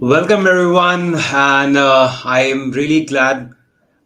Welcome everyone, and I am really glad,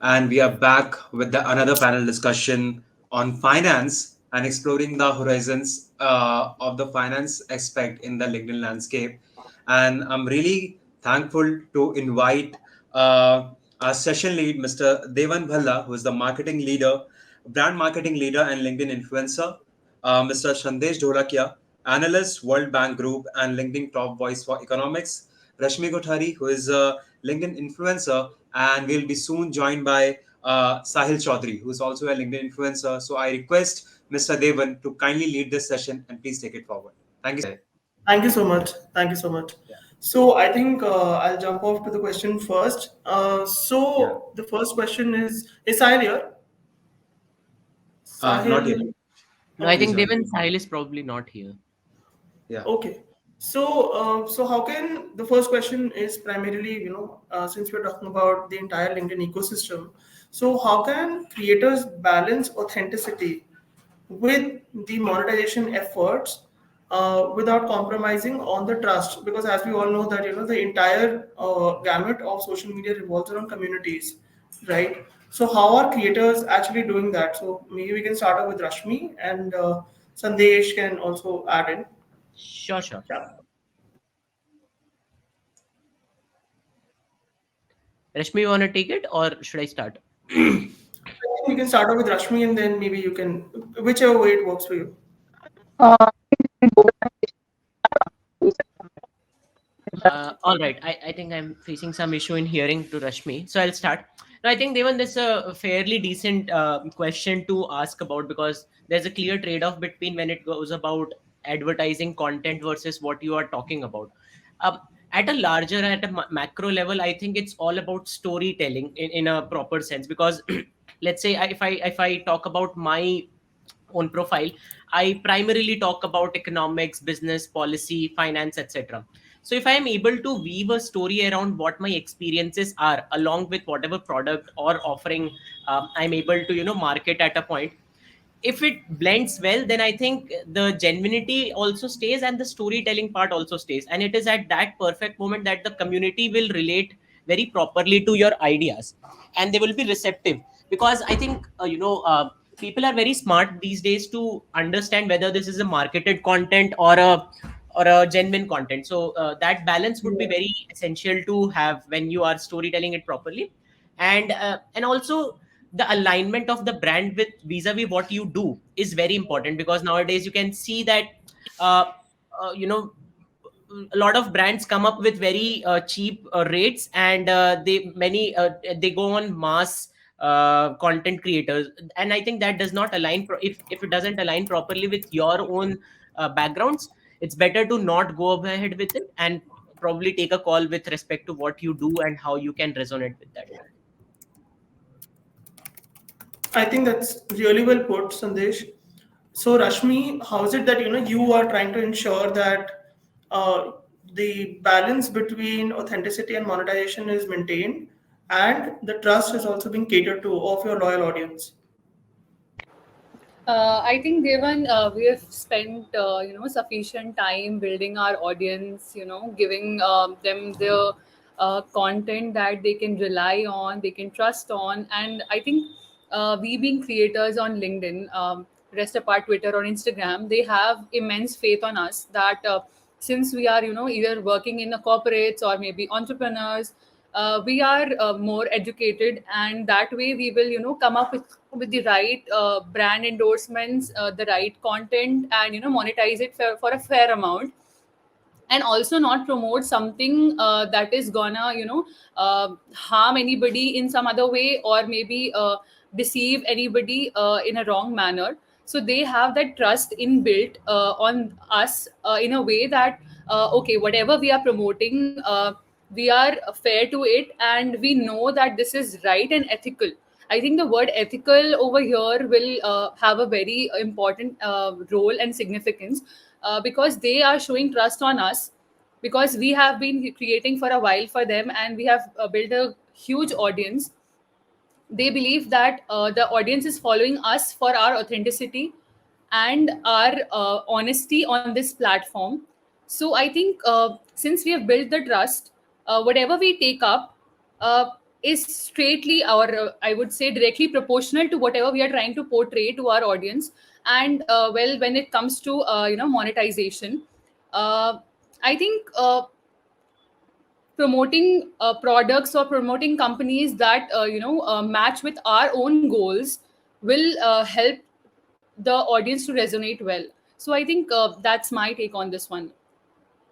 and we are back with another panel discussion on finance and exploring the horizons of the finance aspect in the LinkedIn landscape. And I'm really thankful to invite our session lead, Mr. Devan Bhalla, who is the brand marketing leader, and LinkedIn influencer, Mr. Sandesh Dholakia, analyst, World Bank Group, and LinkedIn top voice for economics. Rashmi Kothari, who is a LinkedIn influencer, and will be soon joined by Sahil Chaudhary, who is also a LinkedIn influencer. So I request Mr. Devan to kindly lead this session and please take it forward. Thank you. Thank you so much. Thank you so much. Yeah. So I think I'll jump off to the question first. Yeah. So the first question is Sahil here? Not yet. Sahil. No, I Okay. Please think join. Devon Sahil is probably not here. Yeah. Okay. So how can the first question is primarily, since we're talking about the entire LinkedIn ecosystem, so how can creators balance authenticity with the monetization efforts without compromising on the trust? Because as we all know that the entire gamut of social media revolves around communities, right? So how are creators actually doing that? So maybe we can start off with Rashmi and Sandesh can also add in. Sure, sure. Rashmi, you want to take it or should I start? I think we can start off with Rashmi and then maybe you can, whichever way it works for you. All right. I think I'm facing some issue in hearing to Rashmi. So I'll start. Now, I think, Devan, this is a fairly decent question to ask about because there's a clear trade off between when it goes about advertising content versus what you are talking about. Um, at a larger, at a macro level, I think it's all about storytelling in a proper sense because let's say if I talk about my own profile, I primarily talk about economics, business, policy, finance, etc. So if I am able to weave a story around what my experiences are along with whatever product or offering I'm able to market at a point, if it blends well, then I think the genuinity also stays and the storytelling part also stays, and it is at that perfect moment that the community will relate very properly to your ideas and they will be receptive. Because I think people are very smart these days to understand whether this is a marketed content or a genuine content. So that balance would be very essential to have when you are storytelling it properly. And also the alignment of the brand with vis-a-vis what you do is very important, because nowadays you can see that uh, uh, you know a lot of brands come up with very cheap rates, and they go on mass content creators, and I think that does not align if it doesn't align properly with your own backgrounds. It's better to not go ahead with it and probably take a call with respect to what you do and how you can resonate with that. I think that's really well put, Sandesh. So, Rashmi, how is it that you are trying to ensure that uh, the balance between authenticity and monetization is maintained, and the trust is also being catered to of your loyal audience? I think Devan, we have spent sufficient time building our audience. Giving them the content that they can rely on, they can trust on, and I think we being creators on LinkedIn, rest apart Twitter or Instagram, they have immense faith on us that since we are either working in the corporates or maybe entrepreneurs, we are more educated, and that way we will come up with the right brand endorsements, the right content, and monetize it for a fair amount, and also not promote something that is gonna harm anybody in some other way, or maybe deceive anybody in a wrong manner. So they have that trust inbuilt on us in a way that okay, whatever we are promoting, we are fair to it, and we know that this is right and ethical. I think the word ethical over here will have a very important role and significance, because they are showing trust on us, because we have been creating for a while for them, and we have built a huge audience. They believe that the audience is following us for our authenticity and our honesty on this platform. So I think since we have built the trust, whatever we take up uh, is straightly, or I would say directly proportional to whatever we are trying to portray to our audience. And well, when it comes to monetization, uh, I think promoting products or promoting companies that match with our own goals will help the audience to resonate well. So I think that's my take on this one,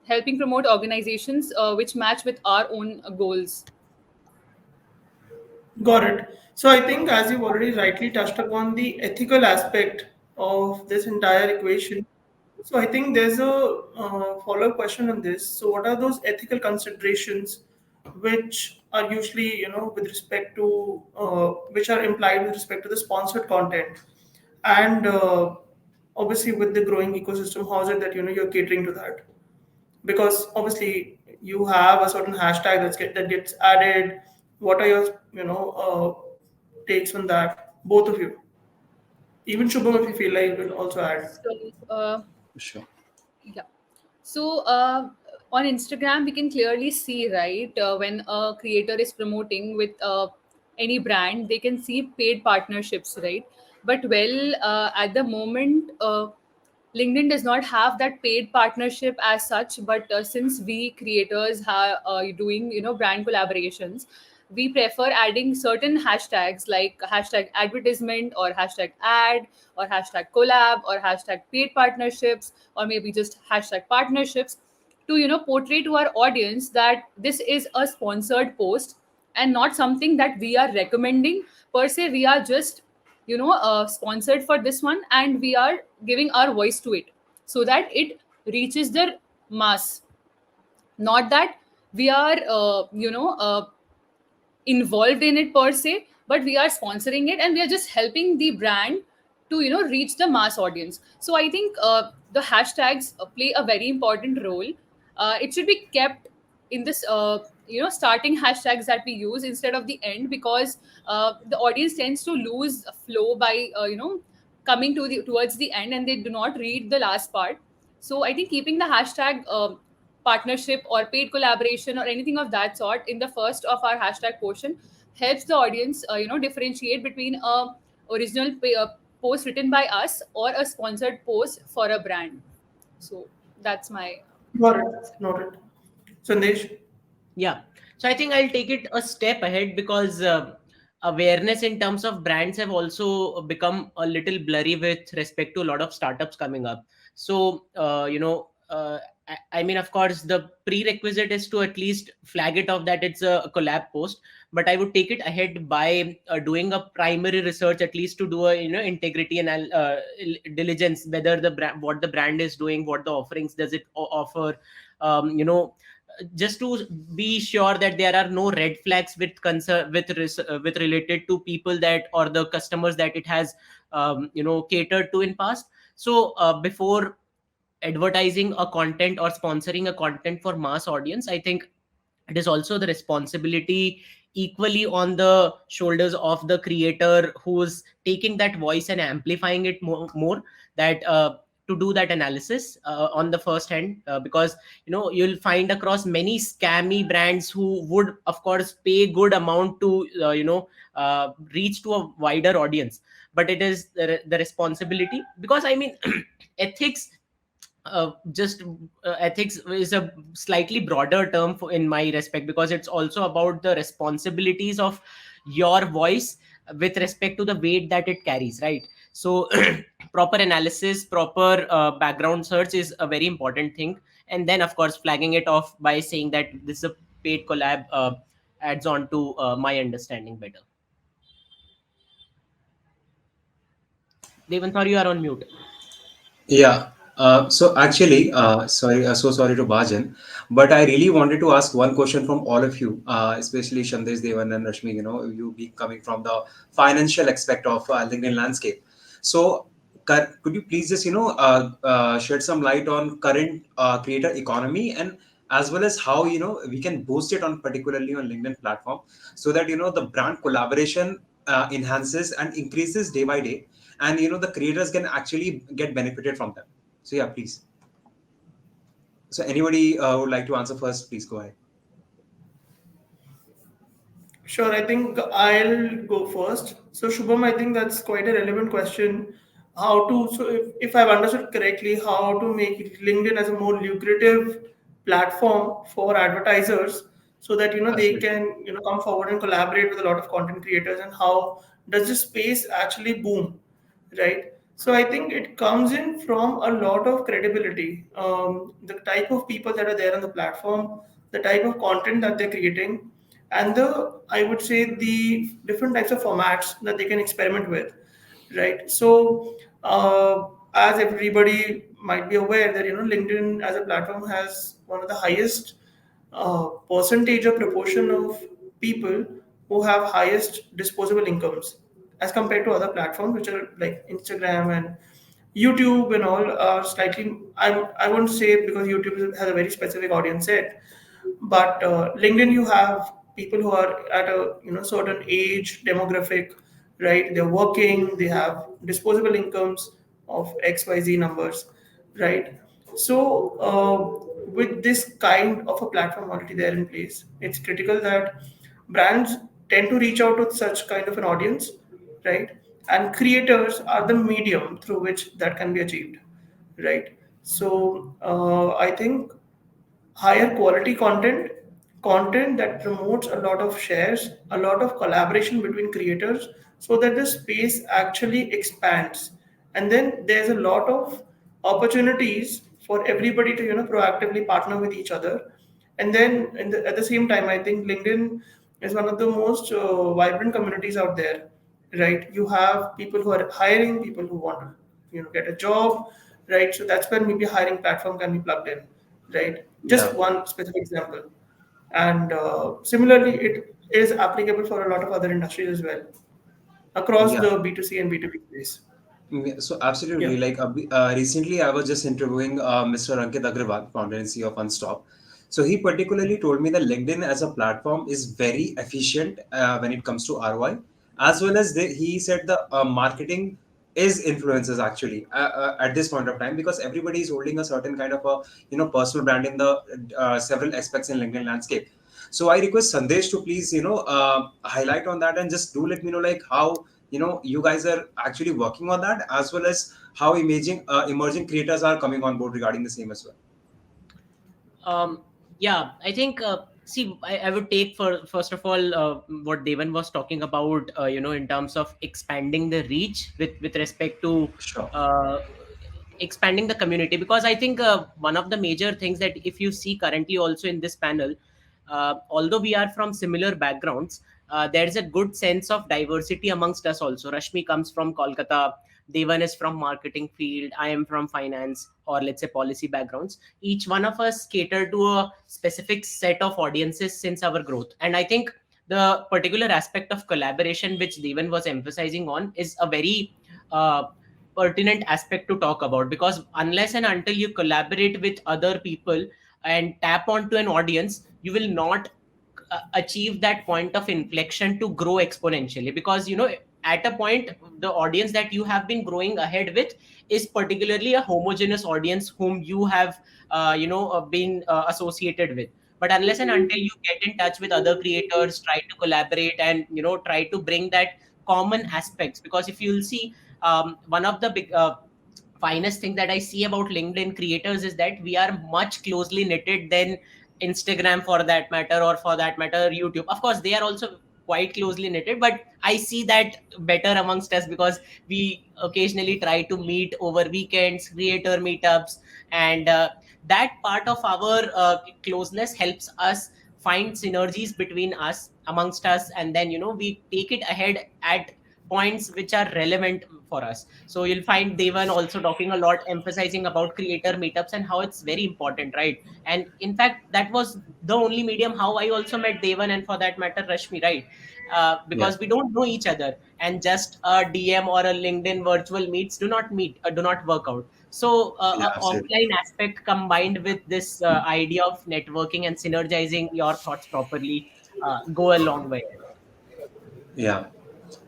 helping promote organizations which match with our own goals. Got it. So I think, as you've already rightly touched upon the ethical aspect of this entire equation, so I think there's a follow-up question on this. So what are those ethical considerations which are usually, with respect to, which are implied with respect to the sponsored content, and obviously with the growing ecosystem, how is it that you're catering to that? Because obviously you have a certain hashtag that gets added. What are your takes on that, both of you? Even Shubham, if you feel like, will also add. So Sure. yeah. So on Instagram, we can clearly see, right, when a creator is promoting with any brand, they can see paid partnerships, right? But well, at the moment, LinkedIn does not have that paid partnership as such. But since we creators are doing, brand collaborations, we prefer adding certain hashtags like hashtag advertisement or hashtag ad or hashtag collab or hashtag paid partnerships or maybe just hashtag partnerships to portray to our audience that this is a sponsored post and not something that we are recommending per se. We are just sponsored for this one, and we are giving our voice to it so that it reaches the mass, not that we are involved in it per se, but we are sponsoring it and we are just helping the brand to reach the mass audience. So I think the hashtags play a very important role. It should be kept in this starting hashtags that we use instead of the end, because the audience tends to lose flow by coming to the towards the end and they do not read the last part. So I think keeping the hashtag partnership or paid collaboration or anything of that sort in the first of our hashtag portion helps the audience differentiate between a original post written by us or a sponsored post for a brand. So that's my Got it. Noted. Sandesh? Yeah. So I think I'll take it a step ahead because awareness in terms of brands have also become a little blurry with respect to a lot of startups coming up. So, I mean, of course, the prerequisite is to at least flag it off that it's a collab post. But I would take it ahead by doing a primary research, at least to do a integrity and diligence, whether the brand, what the brand is doing, what the offerings does it offer, um, you know just to be sure that there are no red flags with concern with related to people that or the customers that it has catered to in past. So before advertising a content or sponsoring a content for mass audience, I think it is also the responsibility equally on the shoulders of the creator who's taking that voice and amplifying it more that to do that analysis on the first hand, because you'll find across many scammy brands who would of course pay good amount to reach to a wider audience. But it is the responsibility, because I mean ethics, just ethics is a slightly broader term in my respect, because it's also about the responsibilities of your voice with respect to the weight that it carries, right? So proper analysis, proper background search is a very important thing, and then of course flagging it off by saying that this is a paid collab adds on to my understanding better. Devan, sorry, you are on mute. Yeah. So actually, so sorry to barge in, but I really wanted to ask one question from all of you, especially Shandesh, Devan, and Rashmi. You be coming from the financial aspect of LinkedIn landscape. So, could you please just shed some light on current creator economy, and as well as how we can boost it on particularly on LinkedIn platform, so that the brand collaboration enhances and increases day by day, and the creators can actually get benefited from them. So yeah, please. So anybody would like to answer first, please go ahead. Sure, I think I'll go first. So, Shubham, I think that's quite a relevant question. How to, so if I've understood correctly, how to make LinkedIn as a more lucrative platform for advertisers so that, they Absolutely. can, come forward and collaborate with a lot of content creators, and how does this space actually boom, right? So I think it comes in from a lot of credibility. The type of people that are there on the platform, the type of content that they're creating, and the, I would say, the different types of formats that they can experiment with, right? So as everybody might be aware that LinkedIn as a platform has one of the highest percentage or proportion of people who have highest disposable incomes as compared to other platforms which are like Instagram and YouTube and all are slightly, I won't say, because YouTube has a very specific audience set, but LinkedIn, you have people who are at a certain age demographic, right? They're working, they have disposable incomes of XYZ numbers, right? So with this kind of a platform already there in place, it's critical that brands tend to reach out to such kind of an audience, right? And creators are the medium through which that can be achieved, right? So I think higher quality content, content that promotes a lot of shares, a lot of collaboration between creators, so that the space actually expands. And then there's a lot of opportunities for everybody to proactively partner with each other. And then at the same time, I think LinkedIn is one of the most vibrant communities out there, right? You have people who are hiring, people who want to get a job, right? So that's where maybe a hiring platform can be plugged in, right? Just Yeah. one specific example. And similarly, it is applicable for a lot of other industries as well across Yeah. the B2C and B2B space. So Yeah. absolutely, like recently I was just interviewing Mr. Ankit Agrawal, founder and CEO of Unstop. So he particularly told me that LinkedIn as a platform is very efficient when it comes to ROI, as well as he said the marketing is influences actually at this point of time, because everybody is holding a certain kind of a personal brand in the several aspects in LinkedIn landscape. So I request Sandesh to please highlight on that and just do let me know like how you guys are actually working on that, as well as how emerging creators are coming on board regarding the same as well. Um, yeah, I think. See, I would take for first of all what Devan was talking about. In terms of expanding the reach with respect to Sure. uh, expanding the community, because I think one of the major things that if you see currently also in this panel, although we are from similar backgrounds, there is a good sense of diversity amongst us also. Rashmi comes from Kolkata, Devan is from marketing field, I am from finance or let's say policy backgrounds. Each one of us cater to a specific set of audiences since our growth. And I think the particular aspect of collaboration which Devan was emphasizing on is a very uh, pertinent aspect to talk about, because unless and until you collaborate with other people and tap onto an audience, you will not achieve that point of inflection to grow exponentially. Because at a point, the audience that you have been growing ahead with is particularly a homogeneous audience whom you have been associated with. But unless and until you get in touch with other creators, try to collaborate and try to bring that common aspects. Because if you'll see, one of the big finest thing that I see about LinkedIn creators is that we are much closely knitted than Instagram, for that matter, or for that matter YouTube. Of course they are also quite closely knitted, but I see that better amongst us because we occasionally try to meet over weekends, creator meetups, and that part of our closeness helps us find synergies between us, amongst us, and then we take it ahead at points which are relevant for us. So you'll find Devan also talking a lot, emphasizing about creator meetups and how it's very important, right? And in fact, that was the only medium how I also met Devan, and for that matter, Rashmi, right? Yeah. Because we don't know each other, and just a DM or a LinkedIn virtual meets do not work out. So Yeah, absolutely. offline aspect combined with this idea of networking and synergizing your thoughts properly go a long way. Yeah.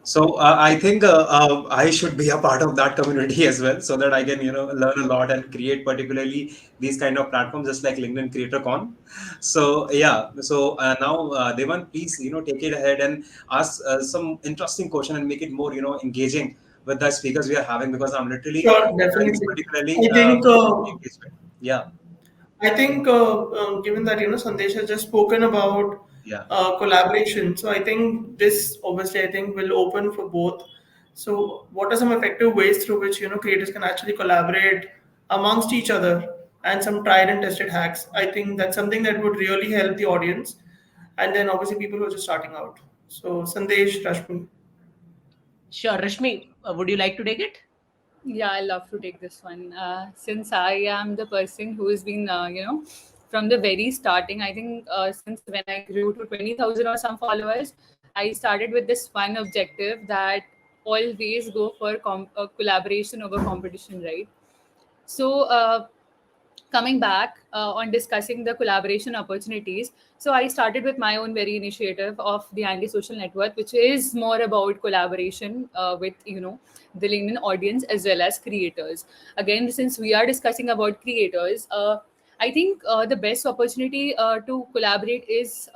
So I think I should be a part of that community as well, so that I can learn a lot and create particularly these kind of platforms, just like LinkedIn Creator Con. So yeah, so now Devan, please take it ahead and ask some interesting question and make it more engaging with the speakers we are having, because I'm literally Sure, very definitely. particularly I think engagement. Yeah, given that Sandesh has just spoken about yeah. collaboration, so I think this obviously I think will open for both. So, what are some effective ways through which creators can actually collaborate amongst each other, and some tried and tested hacks? I think that's something that would really help the audience, and then obviously people who are just starting out. So, Sandesh, Rashmi. Sure, Rashmi, would you like to take it? Yeah, I love to take this one. Since I am the person who has been, from the very starting, I think since when I grew to 20,000 or some followers, I started with this one objective that always go for collaboration over competition, right? So, coming back on discussing the collaboration opportunities, so I started with my own very initiative of the anti-social network, which is more about collaboration with the LinkedIn audience as well as creators. Again, since we are discussing about creators, I think the best opportunity to collaborate is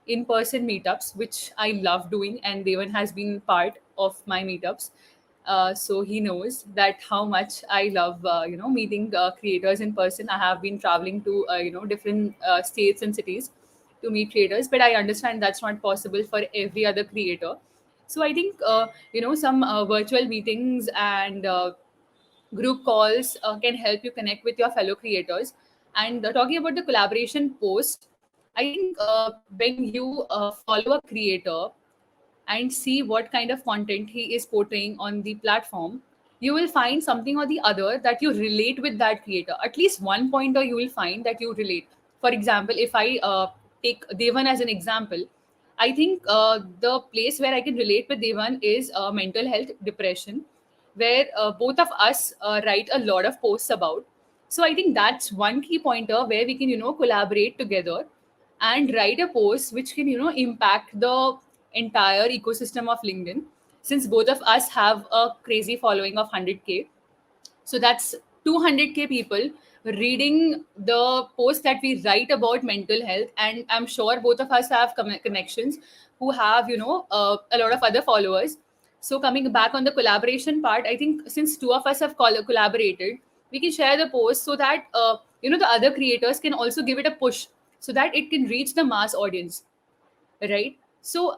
in-person meetups, which I love doing, and Devan has been part of my meetups. So he knows that how much I love, meeting creators in person. I have been traveling to, different states and cities to meet creators, but I understand that's not possible for every other creator. So I think, some virtual meetings and group calls can help you connect with your fellow creators. And talking about the collaboration post, I think when you follow a creator and see what kind of content he is portraying on the platform, you will find something or the other that you relate with that creator. At least one pointer you will find that you relate. For example, if I take Devan as an example, I think the place where I can relate with Devan is mental health, depression, where both of us write a lot of posts about. So I think that's one key pointer where we can, collaborate together and write a post which can, impact the entire ecosystem of LinkedIn. Since both of us have a crazy following of 100K, so that's 200K people reading the post that we write about mental health, and I'm sure both of us have connections who have, a lot of other followers. So coming back on the collaboration part, I think since two of us have collaborated, we can share the post so that the other creators can also give it a push so that it can reach the mass audience, right? So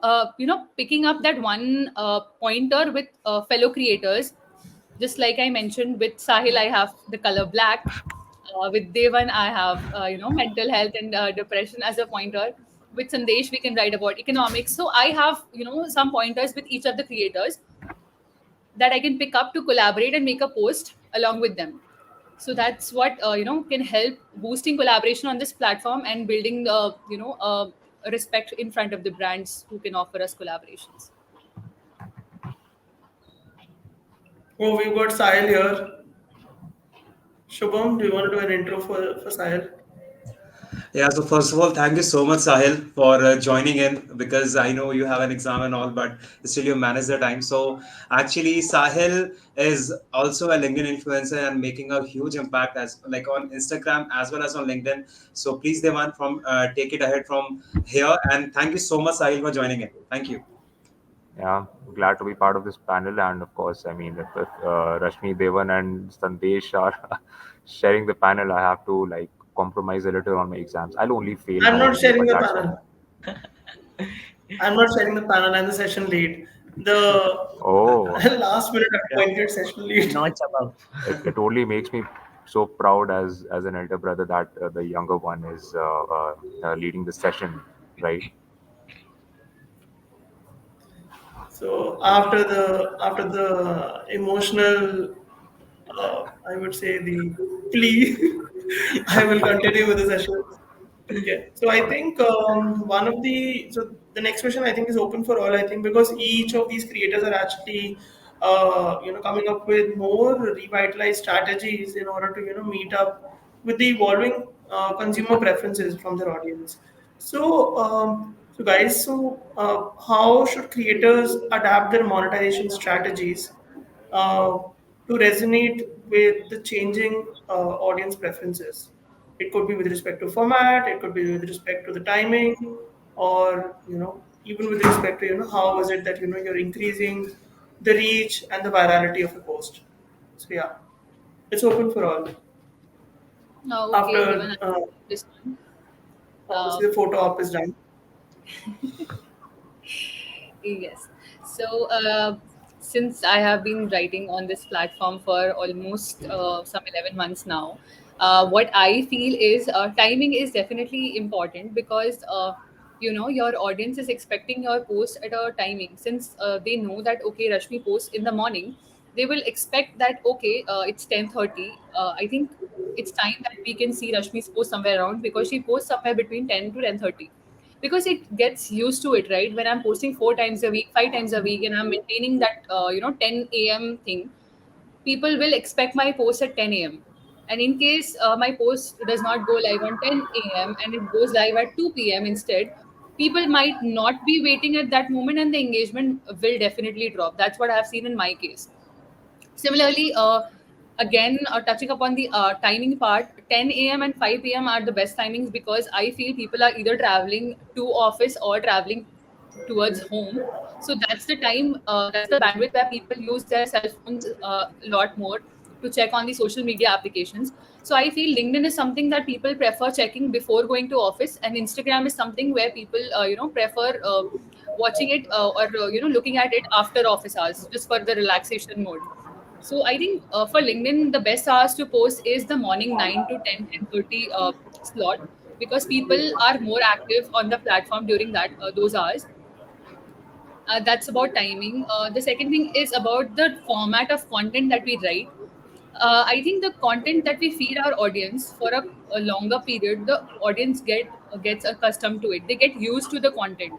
picking up that one pointer with fellow creators, just like I mentioned, with Sahil I have the color black, with Devan I have mental health and depression as a pointer. With Sandesh we can write about economics. So I have some pointers with each of the creators that I can pick up to collaborate and make a post along with them. So that's what can help boosting collaboration on this platform and building the respect in front of the brands who can offer us collaborations. Oh, we've got Sahil here. Shubham, do you want to do an intro for Sahil? Yeah, so first of all, thank you so much, Sahil, for joining in, because I know you have an exam and all, but still you manage the time. So actually, Sahil is also a LinkedIn influencer and making a huge impact as like on Instagram as well as on LinkedIn. So please, Devan, from take it ahead from here. And thank you so much, Sahil, for joining in. Thank you. Yeah, glad to be part of this panel. And of course, I mean, if Rashmi, Devan, and Sandesh are sharing the panel, I have to like compromise a little on my exams. I'll only fail I'm not normally, sharing but the that's all. panel. I'm not sharing the panel. I'm the session lead. The Oh, last minute Yeah, appointed session lead. notch above. it only makes me so proud as an elder brother that the younger one is leading the session, right? So after the emotional, I would say the plea, I will continue with the session. Okay. So I think the next question I think is open for all. I think because each of these creators are actually coming up with more revitalized strategies in order to meet up with the evolving consumer preferences from their audience. So So, guys, how should creators adapt their monetization strategies to resonate with the changing audience preferences? It could be with respect to format, it could be with respect to the timing, or even with respect to how is it that you're increasing the reach and the virality of a post. So yeah, it's open for all. Okay, Devan, After this one. obviously Uh, the photo op is done. Yes. So, since I have been writing on this platform for almost some 11 months now, what I feel is timing is definitely important because, your audience is expecting your post at a timing. Since they know that, okay, Rashmi posts in the morning, they will expect that, okay, it's 10:30. I think it's time that we can see Rashmi's post somewhere around because she posts somewhere between 10 to 10:30, because it gets used to it, right? When I'm posting 4 times a week, 5 times a week, and I'm maintaining that 10 a.m thing, people will expect my post at 10 a.m. And in case my post does not go live on 10 a.m and it goes live at 2 p.m instead, people might not be waiting at that moment and the engagement will definitely drop. That's what I've seen in my case. Similarly, again, touching upon the timing part, 10 a.m. and 5 p.m. are the best timings because I feel people are either traveling to office or traveling towards home. So that's the time, that's the bandwidth where people use their cell phones a lot more to check on the social media applications. So I feel LinkedIn is something that people prefer checking before going to office, and Instagram is something where people, prefer watching it or looking at it after office hours, just for the relaxation mode. So I think for LinkedIn, the best hours to post is the morning 9 to 10:30 slot, because people are more active on the platform during that those hours. That's about timing. The second thing is about the format of content that we write. I think the content that we feed our audience for a longer period, the audience gets accustomed to it. They get used to the content.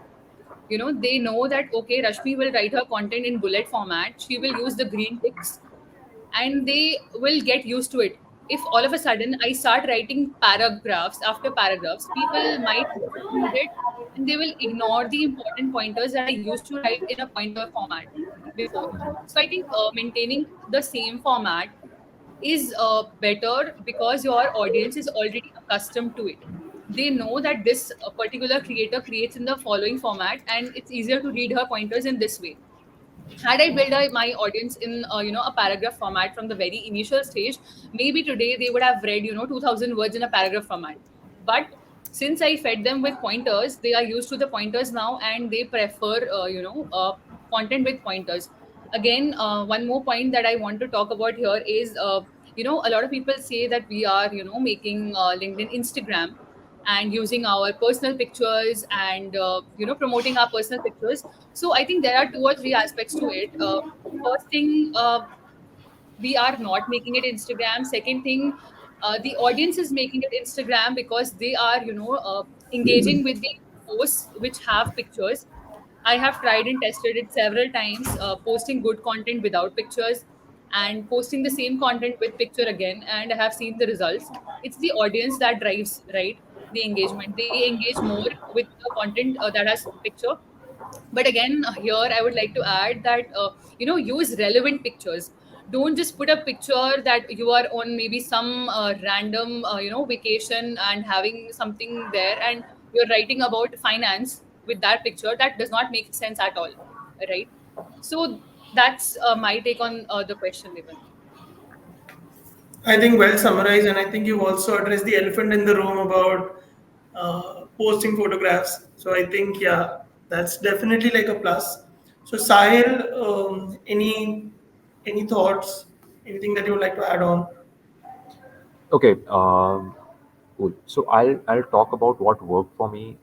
They know that, okay, Rashmi will write her content in bullet format. She will use the green ticks, and they will get used to it. If all of a sudden I start writing paragraphs after paragraphs, people might read it and they will ignore the important pointers that I used to write in a pointer format before. So I think maintaining the same format is better because your audience is already accustomed to it. They know that this particular creator creates in the following format, and it's easier to read her pointers in this way. Had I built my audience in a paragraph format from the very initial stage, maybe today they would have read 2,000 words in a paragraph format. But since I fed them with pointers, they are used to the pointers now, and they prefer content with pointers. Again, one more point that I want to talk about here is a lot of people say that we are making LinkedIn, Instagram, and using our personal pictures and promoting our personal pictures. So I think there are 2 or 3 aspects to it. First thing, we are not making it Instagram. Second thing, the audience is making it Instagram because they are engaging with the posts which have pictures. I have tried and tested it several times, posting good content without pictures and posting the same content with picture again, and I have seen the results. It's the audience that drives, right, the engagement. They engage more with the content that has picture. But again, here I would like to add that use relevant pictures. Don't just put a picture that you are on maybe some random vacation and having something there, and you're writing about finance with that picture. That does not make sense at all, right? So that's my take on the question, Devan. I think well summarized, and I think you've also addressed the elephant in the room about posting photographs. So I think yeah, that's definitely like a plus. So Sahil, any thoughts, anything that you would like to add on? Okay, cool. So I'll talk about what worked for me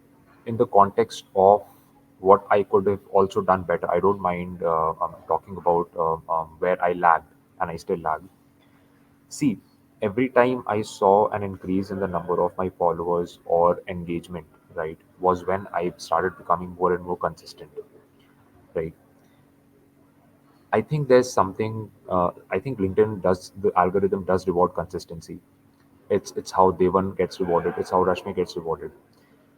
in the context of what I could have also done better. I don't mind talking about where I lagged and I still lag. See, every time I saw an increase in the number of my followers or engagement, right, was when I started becoming more and more consistent, right? I think there's something. I think LinkedIn does, the algorithm does reward consistency. It's how Devan gets rewarded. It's how Rashmi gets rewarded.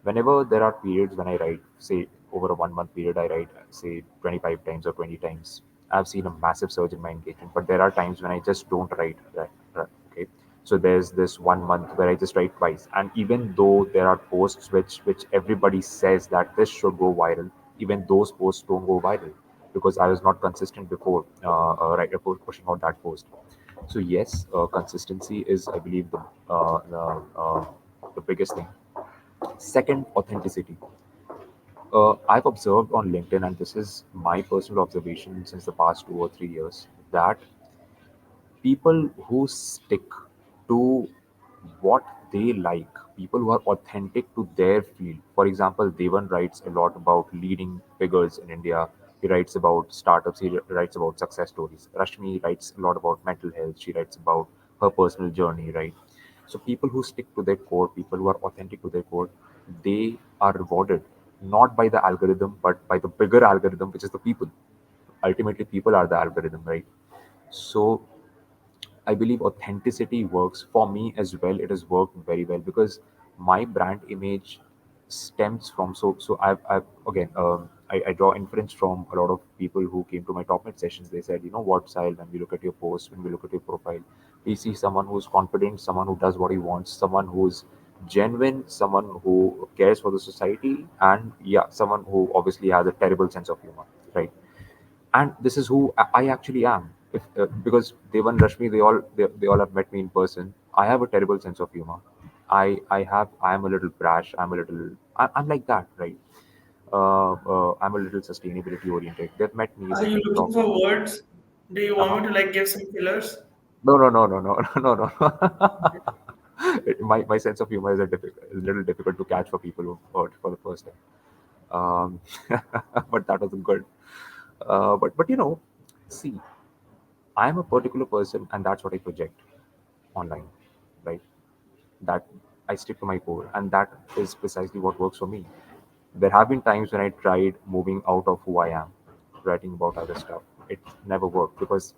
Whenever there are periods when I write, say over a 1 month period, I write say 25 times or 20 times. I've seen a massive surge in my engagement, but there are times when I just don't write. Right, okay, so there's this 1 month where I just write twice, and even though there are posts which everybody says that this should go viral, even those posts don't go viral because I was not consistent before right before pushing out that post. So yes, consistency is, I believe, the biggest thing. Second, authenticity. I've observed on LinkedIn, and this is my personal observation since the past 2 or 3 years, that people who stick to what they like, people who are authentic to their field. For example, Devan writes a lot about leading figures in India. He writes about startups. He writes about success stories. Rashmi writes a lot about mental health. She writes about her personal journey, right? So people who stick to their core, people who are authentic to their core, they are rewarded not by the algorithm, but by the bigger algorithm, which is the people. Ultimately, people are the algorithm, right? So I believe authenticity works for me as well. It has worked very well because my brand image stems from, I've again I draw inference from a lot of people who came to my top net sessions. They said, you know what, Sahil, when we look at your post, when we look at your profile, we see someone who's confident, someone who does what he wants, someone who's genuine, someone who cares for the society, and yeah, someone who obviously has a terrible sense of humor, right? And this is who I actually am. If because Devan, Rashmi, they all have met me in person. I have a terrible sense of humor. I am a little brash. I'm like that, right? I'm a little sustainability oriented. They've met me. Are They've you met me looking talk. for words? Do you want Uh-huh. me to like give some fillers? No, no, no, no, no, no, no. My sense of humor is a little difficult to catch for people who heard for the first time. Um, but that wasn't good. But see, I'm a particular person, and that's what I project online, right? That I stick to my core, and that is precisely what works for me. There have been times when I tried moving out of who I am, writing about other stuff. It never worked because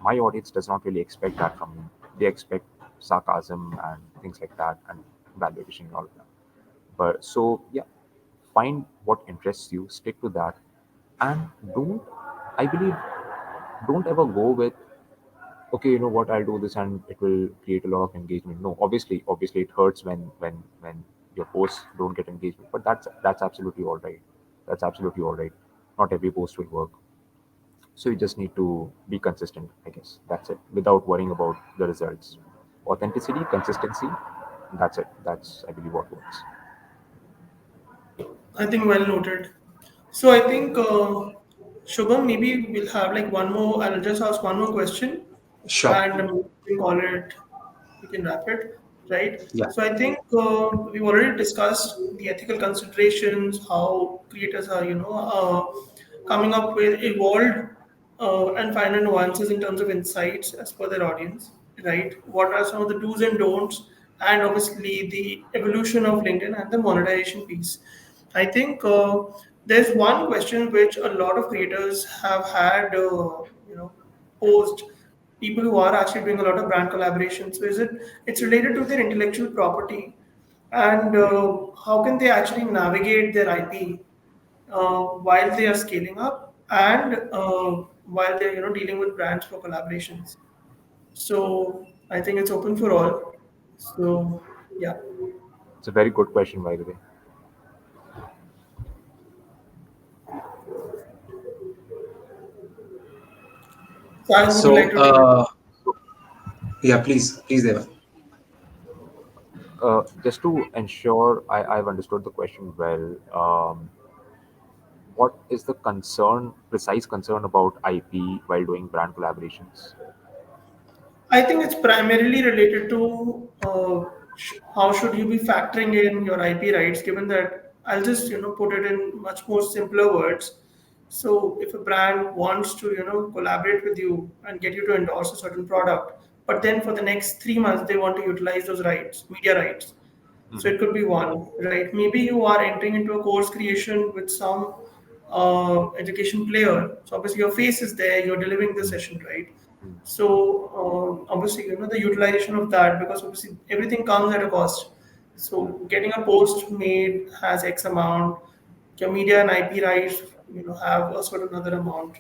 my audience does not really expect that from me. They expect sarcasm and things like that, and valuation and all of that. But so yeah, find what interests you, stick to that, and don't. I believe don't ever go with, okay, you know what, I'll do this and it will create a lot of engagement. No, obviously it hurts when your posts don't get engagement, but that's absolutely all right. That's absolutely all right. Not every post will work. So you just need to be consistent, I guess. That's it, without worrying about the results. Authenticity, consistency, that's it. That's, I believe, what works. I think well noted. So I think Shubham, maybe we'll have like one more. I'll just ask one more question, Sure. and we can call it. We can wrap it, right? Yeah. So I think we've already discussed the ethical considerations, how creators are, coming up with evolved and finer nuances in terms of insights as per their audience, right? What are some of the do's and don'ts, and obviously the evolution of LinkedIn and the monetization piece. I think there's one question which a lot of creators have had, posed. People who are actually doing a lot of brand collaborations. So is it's related to their intellectual property, and how can they actually navigate their IP while they are scaling up, and while they're dealing with brands for collaborations. So I think it's open for all. So yeah. It's a very good question, by the way. Sahil, would you like So, to take it? yeah, please, Deva. Just to ensure I've understood the question well, what is the precise concern about IP while doing brand collaborations? I think it's primarily related to how should you be factoring in your IP rights, given that I'll just put it in much more simpler words. So if a brand wants to collaborate with you and get you to endorse a certain product, but then for the next 3 months they want to utilize those rights, media rights. So Hmm. it could be one, right? Maybe you are entering into a course creation with some education player. So obviously your face is there, you're delivering the session, right? So obviously the utilization of that, because obviously everything comes at a cost. So getting a post made has X amount. Your media and IP rights, have a certain other amount,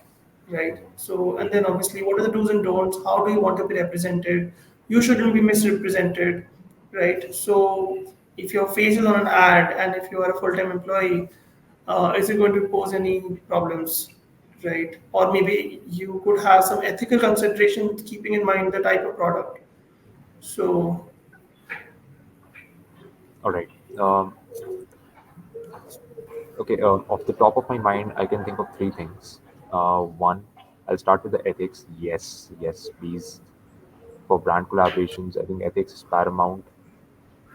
right? So, and then obviously, what are the do's and don'ts? How do you want to be represented? You shouldn't be misrepresented, right? So, if your face is on an ad and if you are a full-time employee, is it going to pose any problems, right? Or maybe you could have some ethical considerations keeping in mind the type of product. So, All right. Okay. Off the top of my mind, I can think of three things. One, I'll start with the ethics. Yes, yes, please. For brand collaborations, I think ethics is paramount.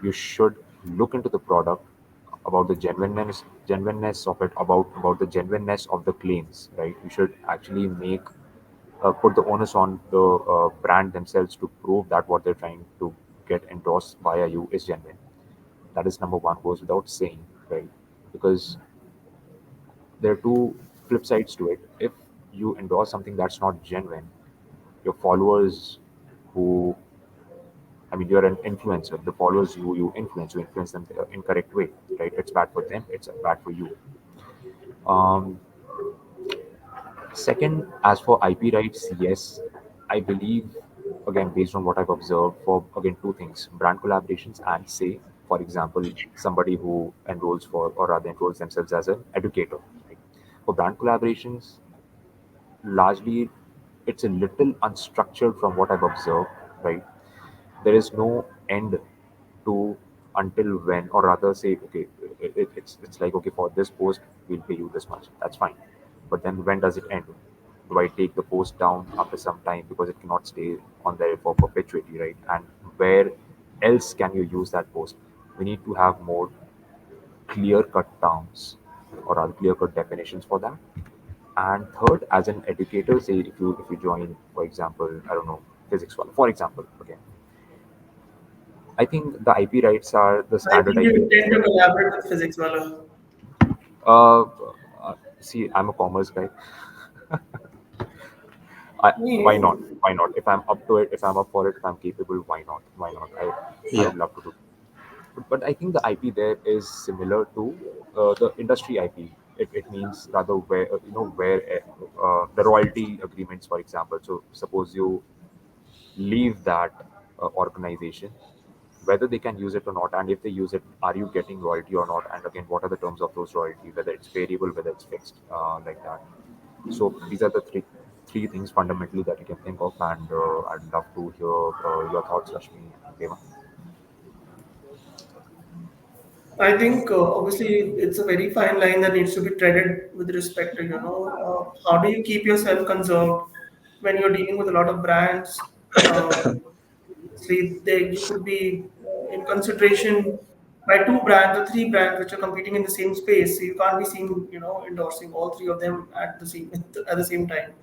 You should look into the product, about the genuineness of it, about the genuineness of the claims, right? You should actually make put the onus on the brand themselves to prove that what they're trying to get endorsed via you is genuine. That is number one, goes without saying, right? Because there are two flip sides to it. If you endorse something that's not genuine, your followers who, I mean, you're an influencer. The followers you influence them the incorrect way, right? It's bad for them. It's bad for you. Um, Second, as for IP rights, yes, I believe, again, based on what I've observed, for again two things: brand collaborations and, say, for example, somebody who enrolls for, or rather enrolls themselves as an educator. Right? For brand collaborations, largely it's a little unstructured from what I've observed. Right? There is no end to until when, or rather say, okay, it's like, okay, for this post we'll pay you this much. That's fine, but then when does it end? Do I take the post down after some time because it cannot stay on there for perpetuity, right? And where else can you use that post? We need to have more clear cut terms, or rather clear cut definitions for that. And third, as an educator, say if you join, for example, I don't know, physics one, for example, again, I think the IP rights are the I standard think IP you rights tend that to collaborate with physics, Wala. uh, see, I'm a commerce guy. Why not? Yeah. Why not? If I'm up to it, if I'm up for it, if I'm capable, why not? Why not? I Yeah. would love to do. But I think the IP there is similar to the industry IP. It means rather where where the royalty agreements, for example. So suppose you leave that organization, whether they can use it or not, and if they use it, are you getting royalty or not? And again, what are the terms of those royalty? Whether it's variable, whether it's fixed, like that. So these are the three things fundamentally that you can think of, and I'd love to hear your thoughts, Rashmi and Deva. I think obviously it's a very fine line that needs to be treaded with respect to how do you keep yourself conserved when you're dealing with a lot of brands. Obviously, you could be in consideration by two brands or three brands which are competing in the same space. So you can't be seen, endorsing all three of them at the same time.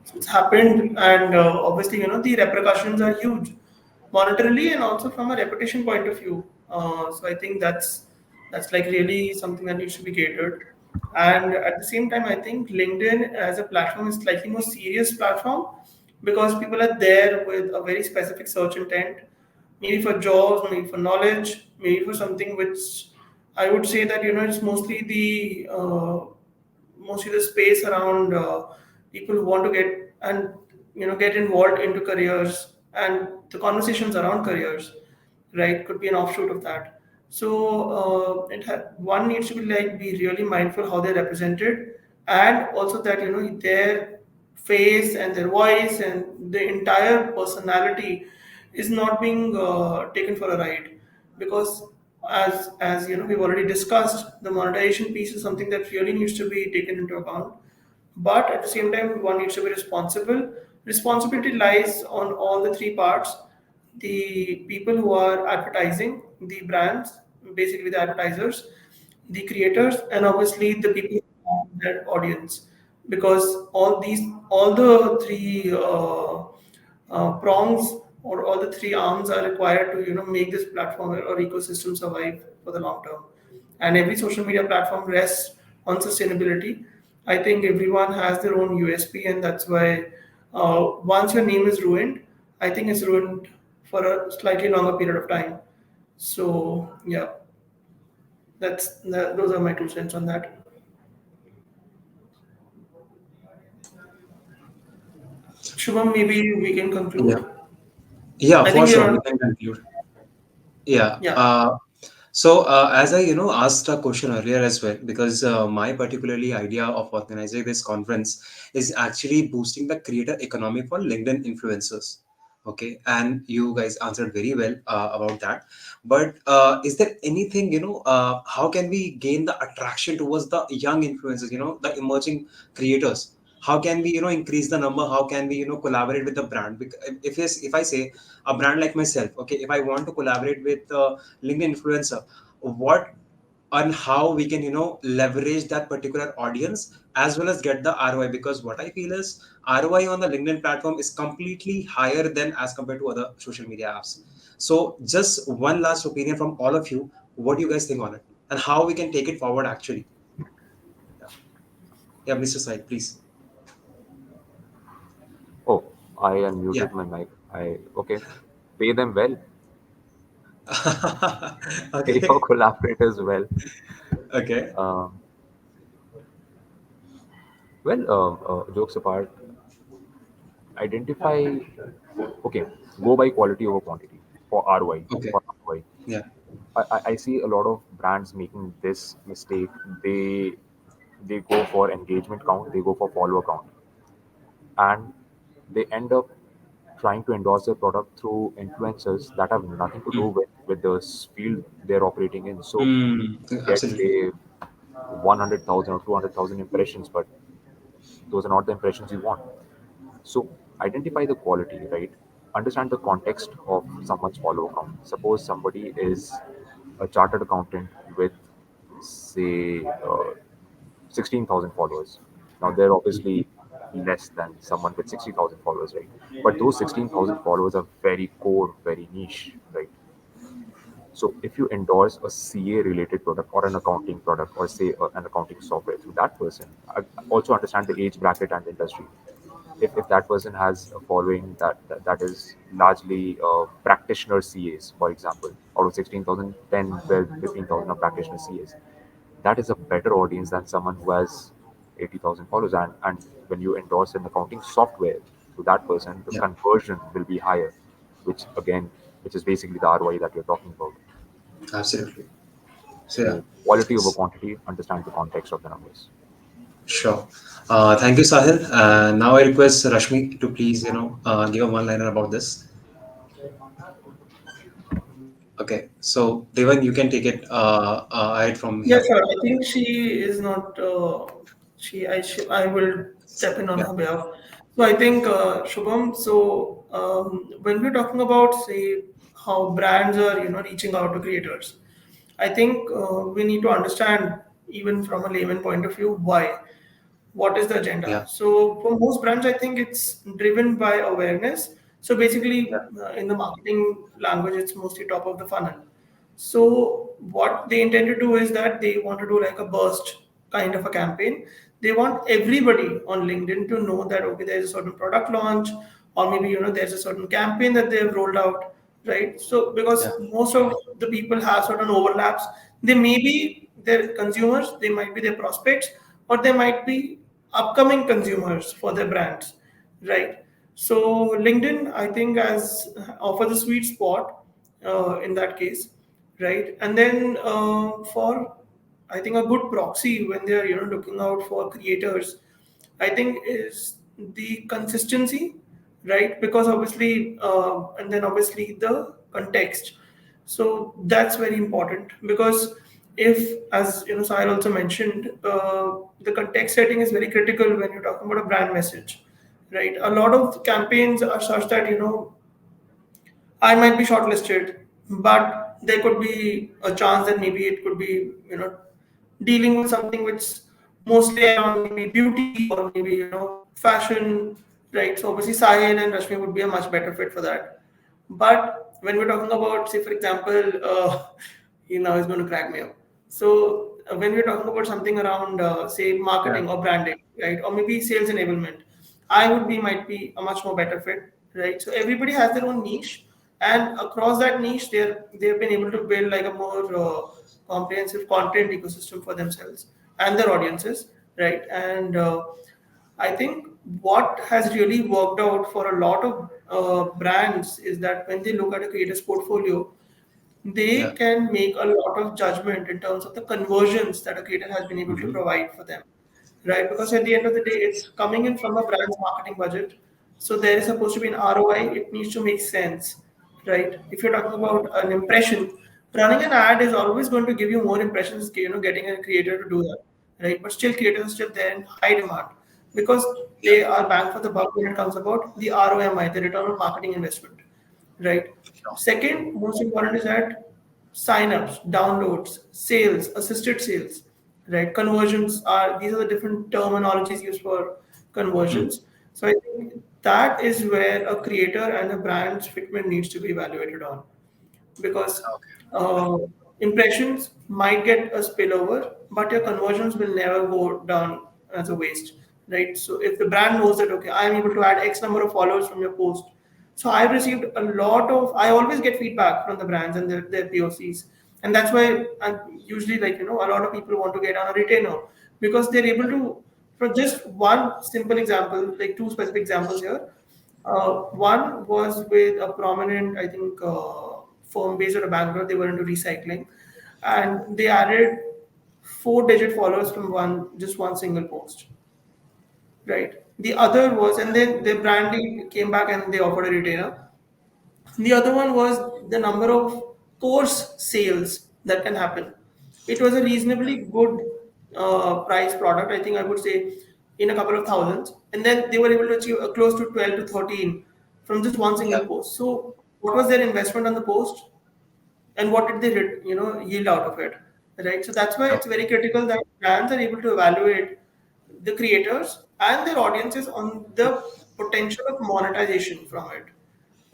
So it's happened, and obviously, the repercussions are huge, monetarily and also from a reputation point of view. So I think that's like really something that needs to be catered. And at the same time, I think LinkedIn as a platform is slightly more serious platform because people are there with a very specific search intent, maybe for jobs, maybe for knowledge, maybe for something which I would say that it's mostly the space around people who want to get and get involved into careers and the conversations around careers, right, could be an offshoot of that. So one needs to be really mindful how they're represented, and also that their face and their voice and the entire personality is not being taken for a ride, because as we've already discussed, the monetization piece is something that really needs to be taken into account, but at the same time one needs to be responsible. Responsibility lies on all the three parts: the people who are advertising, the brands, basically the advertisers, the creators, and obviously the people who are their audience, because all the three prongs, or all the three arms are required to make this platform or ecosystem survive for the long term. And every social media platform rests on sustainability. I think everyone has their own USP, and that's why once your name is ruined, I think it's ruined for a slightly longer period of time. So yeah, those are my 2 cents on that. Shubham, maybe we can Yeah. conclude. Yeah, I for think we sure. are We on. can conclude. Yeah. Yeah. So as I asked a question earlier as well, because my particularly idea of organizing this conference is actually boosting the creator economy for LinkedIn influencers. Okay, and you guys answered very well about that. But is there anything how can we gain the attraction towards the young influencers? The emerging creators. How can we increase the number? How can we collaborate with the brand? Because if I say a brand like myself, okay, if I want to collaborate with LinkedIn influencer, what and how we can leverage that particular audience as well as get the ROI, because what I feel is ROI on the LinkedIn platform is completely higher than as compared to other social media apps. So just one last opinion from all of you, what do you guys think on it and how we can take it forward actually? Yeah, yeah, Mr. Said, please. Oh, I Yeah. unmuted my mic. Okay. Pay them well. Pay your Okay. collaborators well. Okay. Um, Jokes apart, identify. Okay, go by quality over quantity for ROI. Okay. For ROI. Yeah. I see a lot of brands making this mistake. They go for engagement count, they go for follower count, and they end up trying to endorse their product through influencers that have nothing to do Mm. with the field they're operating in. So Mm. get Absolutely. say 100,000 or 200,000 impressions, but those are not the impressions you want. So identify the quality, right? Understand the context of someone's follower count. Suppose somebody is a chartered accountant with, say, 16,000 followers. Now they're obviously less than someone with 60,000 followers, right? But those 16,000 followers are very core, very niche, right? So if you endorse a CA related product or an accounting product or say an accounting software through that person, also understand the age bracket and the industry. If that person has a following that is largely practitioner CAs, for example, out of 16,000, 10, 12, 15,000 are practitioner CAs, that is a better audience than someone who has 80,000 followers. And when you endorse an accounting software to that person, the Yeah. conversion will be higher, which again, which is basically the ROI that you're talking about. Absolutely. So yeah. So quality over quantity, understand the context of the numbers. Sure. Thank you, Sahil. Now I request Rashmi to please, give a one-liner about this. Okay. So, Devan, you can take it ahead from Yeah, here. sure. I think she is not. I will step in on Yeah. her behalf. So I think Shubham. So when we're talking about say how brands are reaching out to creators, I think we need to understand even from a layman point of view why. What is the agenda? Yeah. So for most brands, I think it's driven by awareness. So basically, in the marketing language, it's mostly top of the funnel. So what they intend to do is that they want to do like a burst kind of a campaign. They want everybody on LinkedIn to know that okay, there's a certain product launch, or maybe there's a certain campaign that they have rolled out, right? So Yeah. because most of the people have certain overlaps, they may be their consumers, they might be their prospects, or they might be upcoming consumers for their brands, right? So LinkedIn, I think, as offers a sweet spot in that case, right? And then for I think a good proxy when they are looking out for creators, I think is the consistency, right? Because obviously, and then obviously the context. So that's very important because if, as Sahil also mentioned, the context setting is very critical when you're talking about a brand message, right? A lot of campaigns are such that I might be shortlisted, but there could be a chance that maybe it could be, dealing with something which mostly around maybe beauty or maybe, fashion, right? So obviously Sahil and Rashmi would be a much better fit for that. But when we're talking about, say, for example, he now is going to crack me up. So when we're talking about something around, say, Yeah. marketing or branding, right, or maybe sales enablement, I would be might be a much more better fit, right? So everybody has their own niche, and across that niche, they've been able to build like a more comprehensive content ecosystem for themselves and their audiences, right? And I think what has really worked out for a lot of brands is that when they look at a creator's portfolio, they Yeah. can make a lot of judgment in terms of the conversions that a creator has been able to Hmm. provide for them, right? Because at the end of the day, it's coming in from a brand's marketing budget. So there is supposed to be an ROI. It needs to make sense, right? If you're talking about an impression, running an ad is always going to give you more impressions, getting a creator to do that, right? But still, creators are still there in high demand because Yeah. they are bang for the buck when it comes about the ROMI, the return on marketing investment, right? Sure. Second, most important is that signups, downloads, sales, assisted sales, right? Conversions are these are the different terminologies used for Hmm. conversions. So I think that is where a creator and a brand's fitment needs to be evaluated on because Okay. uh, impressions might get a spillover, but your conversions will never go down as a waste, right? So if the brand knows that, okay, I'm able to add X number of followers from your post. So I've received a lot of, I always get feedback from the brands and their POCs. And that's why I'm usually like, a lot of people want to get on a retainer because they're able to, for just one simple example, like two specific examples here. One was with a prominent, I think, firm based out of Bangalore. They were into recycling, and they added four-digit followers from one single post. Right. The other was, and then the brand lead came back and they offered a retainer. The other one was the number of course sales that can happen. It was a reasonably good price product. I think I would say in a couple of thousands. And then they were able to achieve close to 12 to 13 from just one Yeah. single post. So what was their investment on the post? And what did they yield out of it, right? So that's why Sure. it's very critical that brands are able to evaluate the creators and their audiences on the potential of monetization from it,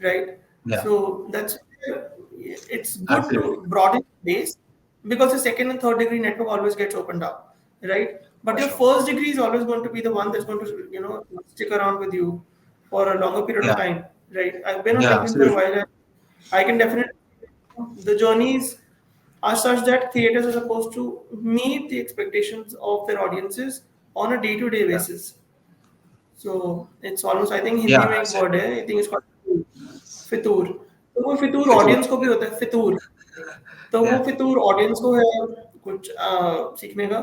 right? Yeah. So that's where it's good Absolutely. to broaden the base because the second and third degree network always gets opened up, right? But For your sure. first degree is always going to be the one that's going to stick around with you for a longer period of Yeah. time, right? I've been on Yeah. LinkedIn for a Absolutely. while, and I can definitely the journeys are such that creators are supposed to meet the expectations of their audiences on a day-to-day Yeah. basis. So it's almost I think Yeah. Hindi में एक Absolutely. word है I think it's called फितूर तो वो फितूर Fitur. Audience को भी होता है फितूर तो वो Yeah. फितूर ऑडियंस को है कुछ सीखने का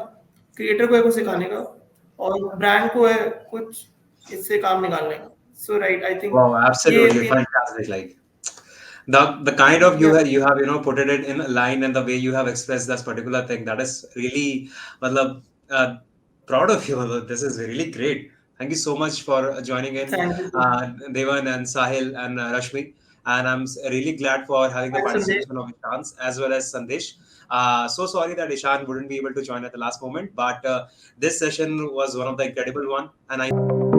क्रिएटर को है कुछ सिखाने का और ब्रांड को है कुछ इससे काम निकालने का सो राइट आई थिंक Wow. ये Absolutely तीन fantastic. Like the kind of या you have put it in a line, and the way you have expressed this particular thing, that is really matlab, uh, proud of you. Matlab, this is really great. Thank you so much for joining in, thank you Devan and Sahil and Rashmi. And I'm really glad for having the thanks संदेश participation of Ishant as well as Sandesh. So sorry that Ishan wouldn't be able to join at the last moment, but this session was one of the incredible one, and I